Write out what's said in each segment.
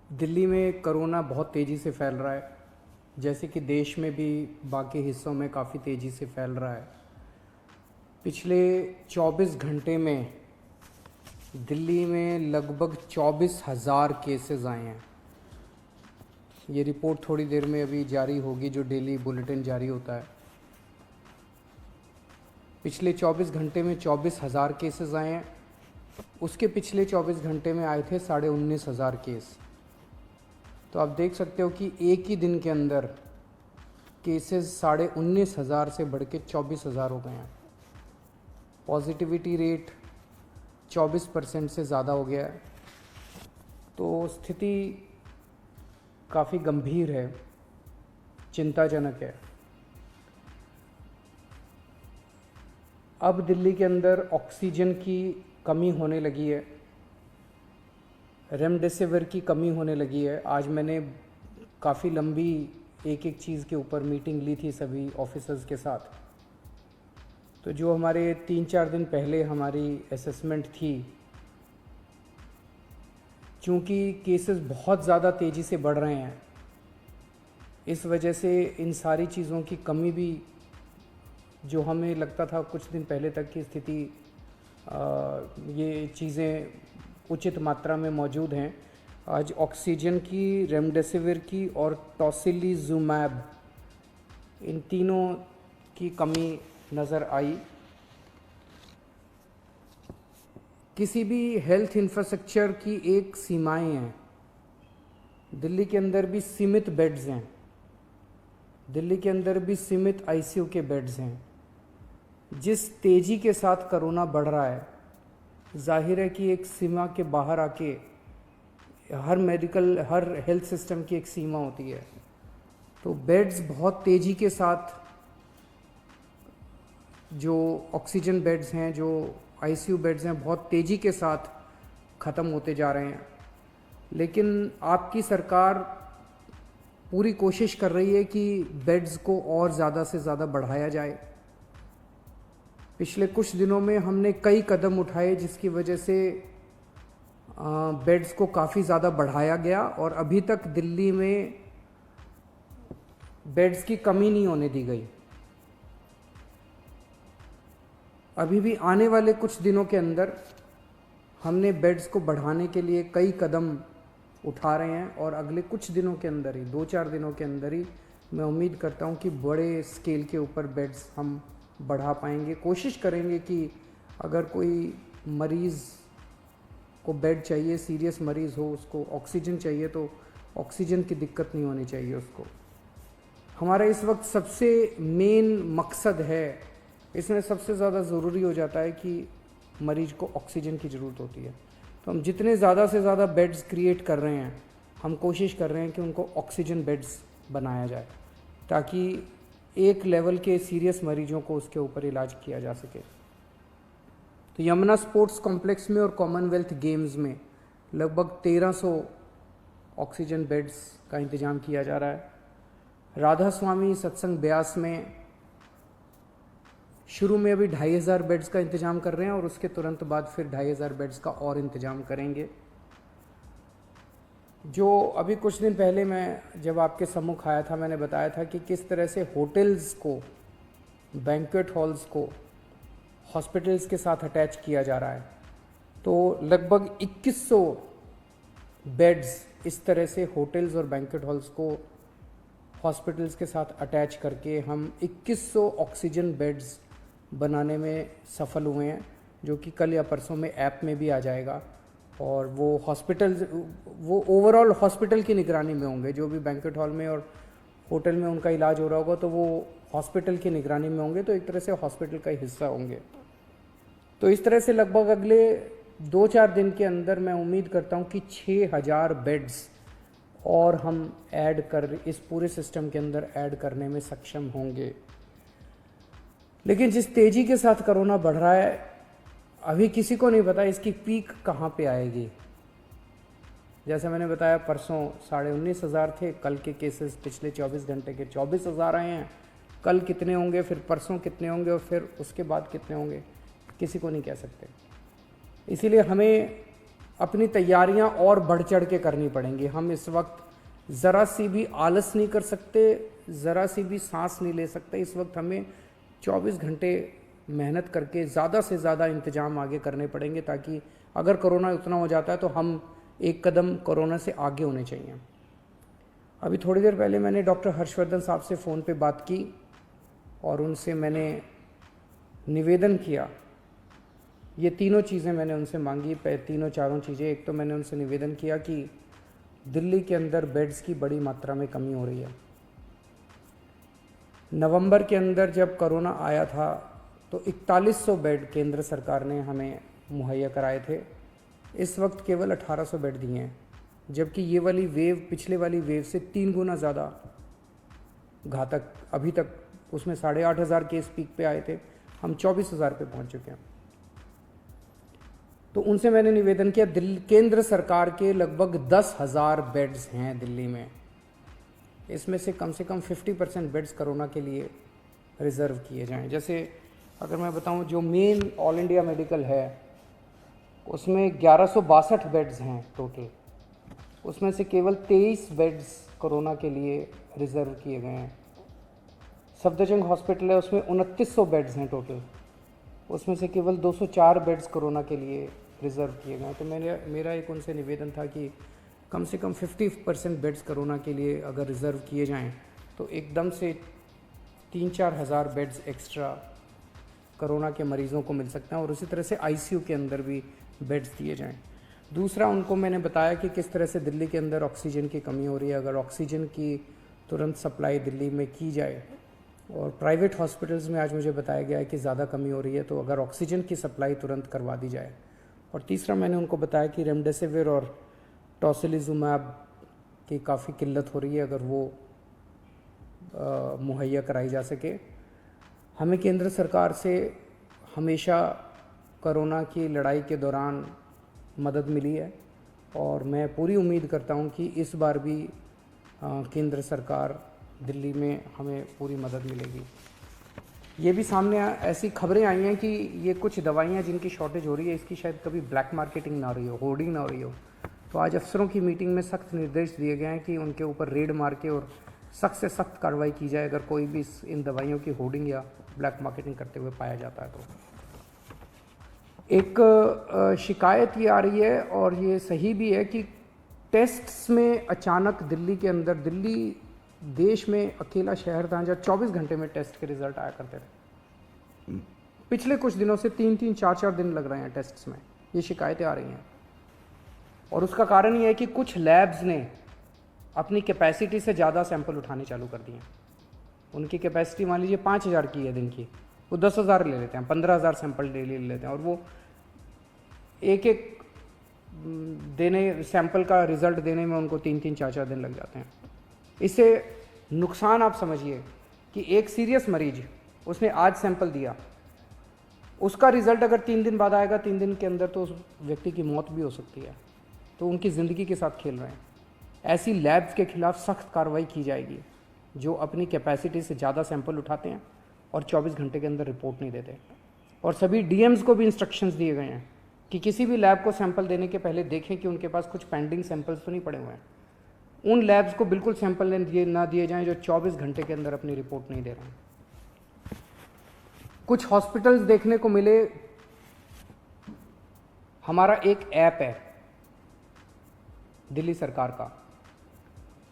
दिल्ली में कोरोना बहुत तेज़ी से फैल रहा है, जैसे कि देश में भी बाकी हिस्सों में काफ़ी तेज़ी से फैल रहा है। पिछले 24 घंटे में दिल्ली में लगभग 24,000 केसेस आए हैं। ये रिपोर्ट थोड़ी देर में अभी जारी होगी, जो डेली बुलेटिन जारी होता है। पिछले 24 घंटे में 24,000 केसेस आए हैं। उसके पिछले 24 घंटे में आए थे 19,500 केस। तो आप देख सकते हो कि एक ही दिन के अंदर केसेस 19,500 से बढ़ के 24,000 हो गए हैं। पॉजिटिविटी रेट 24% से ज़्यादा हो गया है। तो स्थिति काफ़ी गंभीर है, चिंताजनक है। अब दिल्ली के अंदर ऑक्सीजन की कमी होने लगी है, रेमडेसिविर की कमी होने लगी है। आज मैंने काफ़ी लंबी एक एक चीज़ के ऊपर मीटिंग ली थी सभी ऑफिसर्स के साथ। तो जो हमारे 3-4 दिन पहले हमारी असेसमेंट थी, चूँकि केसेस बहुत ज़्यादा तेज़ी से बढ़ रहे हैं, इस वजह से इन सारी चीज़ों की कमी भी, जो हमें लगता था कुछ दिन पहले तक की स्थिति ये चीज़ें उचित मात्रा में मौजूद हैं, आज ऑक्सीजन की, रेमडेसिविर की और टोसिलीजुमैब, इन तीनों की कमी नज़र आई। किसी भी हेल्थ इंफ्रास्ट्रक्चर की एक सीमाएं हैं। दिल्ली के अंदर भी सीमित बेड्स हैं, दिल्ली के अंदर भी सीमित आईसीयू के बेड्स हैं। जिस तेज़ी के साथ कोरोना बढ़ रहा है, जाहिर है कि एक सीमा के बाहर आके हर हेल्थ सिस्टम की एक सीमा होती है। तो बेड्स बहुत तेज़ी के साथ, जो ऑक्सीजन बेड्स हैं, जो आईसीयू बेड्स हैं, बहुत तेज़ी के साथ ख़त्म होते जा रहे हैं। लेकिन आपकी सरकार पूरी कोशिश कर रही है कि बेड्स को और ज़्यादा से ज़्यादा बढ़ाया जाए। पिछले कुछ दिनों में हमने कई कदम उठाए, जिसकी वजह से बेड्स को काफ़ी ज़्यादा बढ़ाया गया और अभी तक दिल्ली में बेड्स की कमी नहीं होने दी गई। अभी भी आने वाले कुछ दिनों के अंदर हमने बेड्स को बढ़ाने के लिए कई कदम उठा रहे हैं और अगले कुछ दिनों के अंदर ही, 2-4 दिनों के अंदर ही, मैं उम्मीद करता हूं कि बड़े स्केल के ऊपर बेड्स हम बढ़ा पाएंगे। कोशिश करेंगे कि अगर कोई मरीज़ को बेड चाहिए, सीरियस मरीज़ हो, उसको ऑक्सीजन चाहिए, तो ऑक्सीजन की दिक्कत नहीं होनी चाहिए उसको। हमारा इस वक्त सबसे मेन मकसद है, इसमें सबसे ज़्यादा ज़रूरी हो जाता है कि मरीज़ को ऑक्सीजन की ज़रूरत होती है। तो हम जितने ज़्यादा से ज़्यादा बेड्स क्रिएट कर रहे हैं, हम कोशिश कर रहे हैं कि उनको ऑक्सीजन बेड्स बनाया जाए, ताकि एक लेवल के सीरियस मरीजों को उसके ऊपर इलाज किया जा सके। तो यमुना स्पोर्ट्स कॉम्प्लेक्स में और कॉमनवेल्थ गेम्स में लगभग 1300 ऑक्सीजन बेड्स का इंतज़ाम किया जा रहा है। राधा स्वामी सत्संग ब्यास में शुरू में अभी 2,500 बेड्स का इंतज़ाम कर रहे हैं और उसके तुरंत बाद फिर 2,500 बेड्स का और इंतज़ाम करेंगे। जो अभी कुछ दिन पहले मैं जब आपके सम्मुख आया था, मैंने बताया था कि किस तरह से होटल्स को, बैंक्वेट हॉल्स को हॉस्पिटल्स के साथ अटैच किया जा रहा है। तो लगभग 2100 बेड्स इस तरह से होटल्स और बैंक्वेट हॉल्स को हॉस्पिटल्स के साथ अटैच करके हम 2100 ऑक्सीजन बेड्स बनाने में सफल हुए हैं, जो कि कल या परसों में ऐप में भी आ जाएगा। और वो ओवरऑल हॉस्पिटल की निगरानी में होंगे। जो भी बैंक्वेट हॉल में और होटल में उनका इलाज हो रहा होगा, तो वो हॉस्पिटल की निगरानी में होंगे, तो एक तरह से हॉस्पिटल का हिस्सा होंगे। तो इस तरह से लगभग अगले 2-4 दिन के अंदर मैं उम्मीद करता हूँ कि 6,000 बेड्स और हम इस पूरे सिस्टम के अंदर ऐड करने में सक्षम होंगे। लेकिन जिस तेज़ी के साथ कोरोना बढ़ रहा है, अभी किसी को नहीं पता इसकी पीक कहाँ पे आएगी। जैसे मैंने बताया, परसों 19,500 थे, कल के केसेस पिछले 24 घंटे के 24,000 आए हैं। कल कितने होंगे, फिर परसों कितने होंगे और फिर उसके बाद कितने होंगे, किसी को नहीं कह सकते। इसीलिए हमें अपनी तैयारियां और बढ़ चढ़ के करनी पड़ेंगी। हम इस वक्त ज़रा सी भी आलस नहीं कर सकते, ज़रा सी भी सांस नहीं ले सकते। इस वक्त हमें 24 घंटे मेहनत करके ज़्यादा से ज़्यादा इंतजाम आगे करने पड़ेंगे, ताकि अगर कोरोना उतना हो जाता है तो हम एक कदम कोरोना से आगे होने चाहिए। अभी थोड़ी देर पहले मैंने डॉक्टर हर्षवर्धन साहब से फ़ोन पे बात की और उनसे मैंने निवेदन किया। ये तीनों चीज़ें मैंने उनसे मांगी, तीनों चारों चीज़ें। एक तो मैंने उनसे निवेदन किया कि दिल्ली के अंदर बेड्स की बड़ी मात्रा में कमी हो रही है। नवंबर के अंदर जब कोरोना आया था तो 4100 बेड केंद्र सरकार ने हमें मुहैया कराए थे। इस वक्त केवल 1800 बेड दिए हैं, जबकि ये वाली वेव पिछले वाली वेव से 3 गुना ज़्यादा घातक अभी तक, उसमें 8500 केस पीक पे आए थे, हम 24,000 पे पहुंच चुके हैं। तो उनसे मैंने निवेदन किया, केंद्र सरकार के लगभग 10,000 बेड्स हैं दिल्ली में, इसमें से कम 50% बेड्स कोरोना के लिए रिज़र्व किए जाएं। जैसे अगर मैं बताऊं, जो मेन ऑल इंडिया मेडिकल है उसमें 1162 बेड्स हैं टोटल, उसमें से केवल 23 बेड्स कोरोना के लिए रिज़र्व किए गए हैं। सफदरजंग हॉस्पिटल है, उसमें 2900 बेड्स हैं टोटल, उसमें से केवल 204 बेड्स कोरोना के लिए रिज़र्व किए गए। तो मेरा एक उनसे निवेदन था कि कम से कम 50% बेड्स कोरोना के लिए अगर रिज़र्व किए जाएं तो एकदम से 3-4 हज़ार बेड्स एक्स्ट्रा कोरोना के मरीज़ों को मिल सकते हैं, और उसी तरह से आईसीयू के अंदर भी बेड्स दिए जाएं। दूसरा, उनको मैंने बताया कि किस तरह से दिल्ली के अंदर ऑक्सीजन की कमी हो रही है। अगर ऑक्सीजन की तुरंत सप्लाई दिल्ली में की जाए, और प्राइवेट हॉस्पिटल्स में आज मुझे बताया गया है कि ज़्यादा कमी हो रही है, तो अगर ऑक्सीजन की सप्लाई तुरंत करवा दी जाए। और तीसरा, मैंने उनको बताया कि रेमडेसिविर और टोसिलिजुमैब की काफ़ी किल्लत हो रही है, अगर वो मुहैया कराई जा सके। हमें केंद्र सरकार से हमेशा कोरोना की लड़ाई के दौरान मदद मिली है, और मैं पूरी उम्मीद करता हूं कि इस बार भी केंद्र सरकार दिल्ली में हमें पूरी मदद मिलेगी। ये भी सामने ऐसी खबरें आई हैं कि ये कुछ दवाइयाँ जिनकी शॉर्टेज हो रही है, इसकी शायद कभी ब्लैक मार्केटिंग ना हो रही हो, होर्डिंग ना हो रही हो। तो आज अफसरों की मीटिंग में सख्त निर्देश दिए गए हैं कि उनके ऊपर रेड मार के और सख्त से सख्त कार्रवाई की जाए अगर कोई भी इन दवाइयों की होर्डिंग या ब्लैक मार्केटिंग करते हुए पाया जाता है। तो एक शिकायत ये आ रही है, और ये सही भी है, कि टेस्ट्स में अचानक दिल्ली के अंदर, दिल्ली देश में अकेला शहर था जहाँ 24 घंटे में टेस्ट के रिजल्ट आया करते थे। पिछले कुछ दिनों से 3-3, 4-4 दिन लग रहे हैं टेस्ट्स में, ये शिकायतें आ रही हैं। और उसका कारण ये है कि कुछ लैब्स ने अपनी कैपेसिटी से ज़्यादा सैंपल उठाने चालू कर दिए। उनकी कैपेसिटी मान लीजिए 5,000 की है दिन की, वो 10,000 ले लेते हैं, 15,000 सैंपल डेली ले लेते हैं, और वो एक देने सैंपल का रिज़ल्ट देने में उनको 3-3, 4-4 दिन लग जाते हैं। इससे नुकसान आप समझिए कि एक सीरियस मरीज, उसने आज सैंपल दिया, उसका रिज़ल्ट अगर 3 दिन बाद आएगा, 3 दिन के अंदर तो उस व्यक्ति की मौत भी हो सकती है। तो उनकी ज़िंदगी के साथ खेल रहे हैं। ऐसी लैब्स के खिलाफ सख्त कार्रवाई की जाएगी जो अपनी कैपेसिटी से ज़्यादा सैंपल उठाते हैं और 24 घंटे के अंदर रिपोर्ट नहीं देते। और सभी डीएम्स को भी इंस्ट्रक्शंस दिए गए हैं कि किसी भी लैब को सैंपल देने के पहले देखें कि उनके पास कुछ पेंडिंग सैंपल्स तो नहीं पड़े हुए हैं। उन लैब्स को बिल्कुल सैंपल ना दिए जाएं जो 24 घंटे के अंदर अपनी रिपोर्ट नहीं दे रहे हैं। कुछ हॉस्पिटल्स देखने को मिले, हमारा एक ऐप है दिल्ली सरकार का,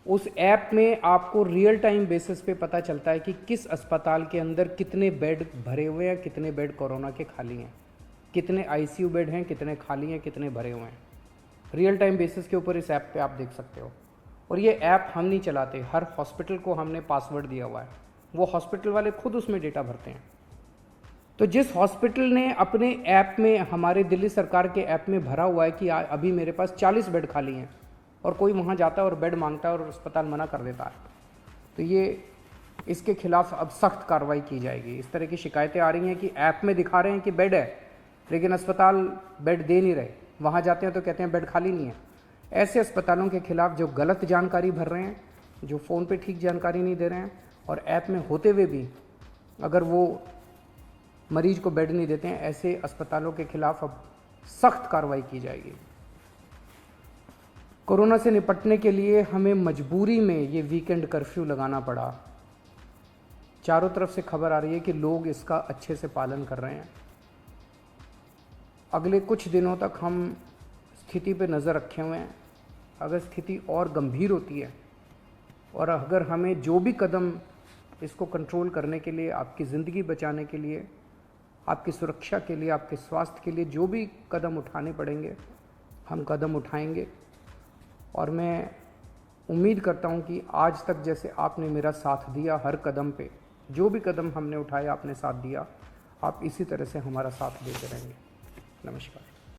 उस ऐप में आपको रियल टाइम बेसिस पे पता चलता है कि किस अस्पताल के अंदर कितने बेड भरे हुए हैं, कितने बेड कोरोना के खाली हैं, कितने आईसीयू बेड हैं, कितने खाली हैं, कितने भरे हुए हैं। रियल टाइम बेसिस के ऊपर इस ऐप पे आप देख सकते हो। और ये ऐप हम नहीं चलाते, हर हॉस्पिटल को हमने पासवर्ड दिया हुआ है, वो हॉस्पिटल वाले खुद उसमें डेटा भरते हैं। तो जिस हॉस्पिटल ने अपने ऐप में, हमारे दिल्ली सरकार के ऐप में भरा हुआ है कि अभी मेरे पास 40 बेड खाली हैं, और कोई वहाँ जाता है और बेड मांगता है और अस्पताल मना कर देता है, तो ये इसके खिलाफ अब सख्त कार्रवाई की जाएगी। इस तरह की शिकायतें आ रही हैं कि ऐप में दिखा रहे हैं कि बेड है, लेकिन अस्पताल बेड दे नहीं रहे, वहाँ जाते हैं तो कहते हैं बेड खाली नहीं है। ऐसे अस्पतालों के खिलाफ जो गलत जानकारी भर रहे हैं, जो फ़ोन पे ठीक जानकारी नहीं दे रहे हैं, और ऐप में होते हुए भी अगर वो मरीज को बेड नहीं देते हैं, ऐसे अस्पतालों के खिलाफ अब सख्त कार्रवाई की जाएगी। कोरोना से निपटने के लिए हमें मजबूरी में ये वीकेंड कर्फ्यू लगाना पड़ा। चारों तरफ से खबर आ रही है कि लोग इसका अच्छे से पालन कर रहे हैं। अगले कुछ दिनों तक हम स्थिति पे नज़र रखे हुए हैं। अगर स्थिति और गंभीर होती है और अगर हमें जो भी कदम इसको कंट्रोल करने के लिए, आपकी ज़िंदगी बचाने के लिए, आपकी सुरक्षा के लिए, आपके स्वास्थ्य के लिए जो भी कदम उठाने पड़ेंगे, हम कदम उठाएंगे। और मैं उम्मीद करता हूं कि आज तक जैसे आपने मेरा साथ दिया, हर कदम पे जो भी कदम हमने उठाया आपने साथ दिया, आप इसी तरह से हमारा साथ देते रहेंगे। नमस्कार।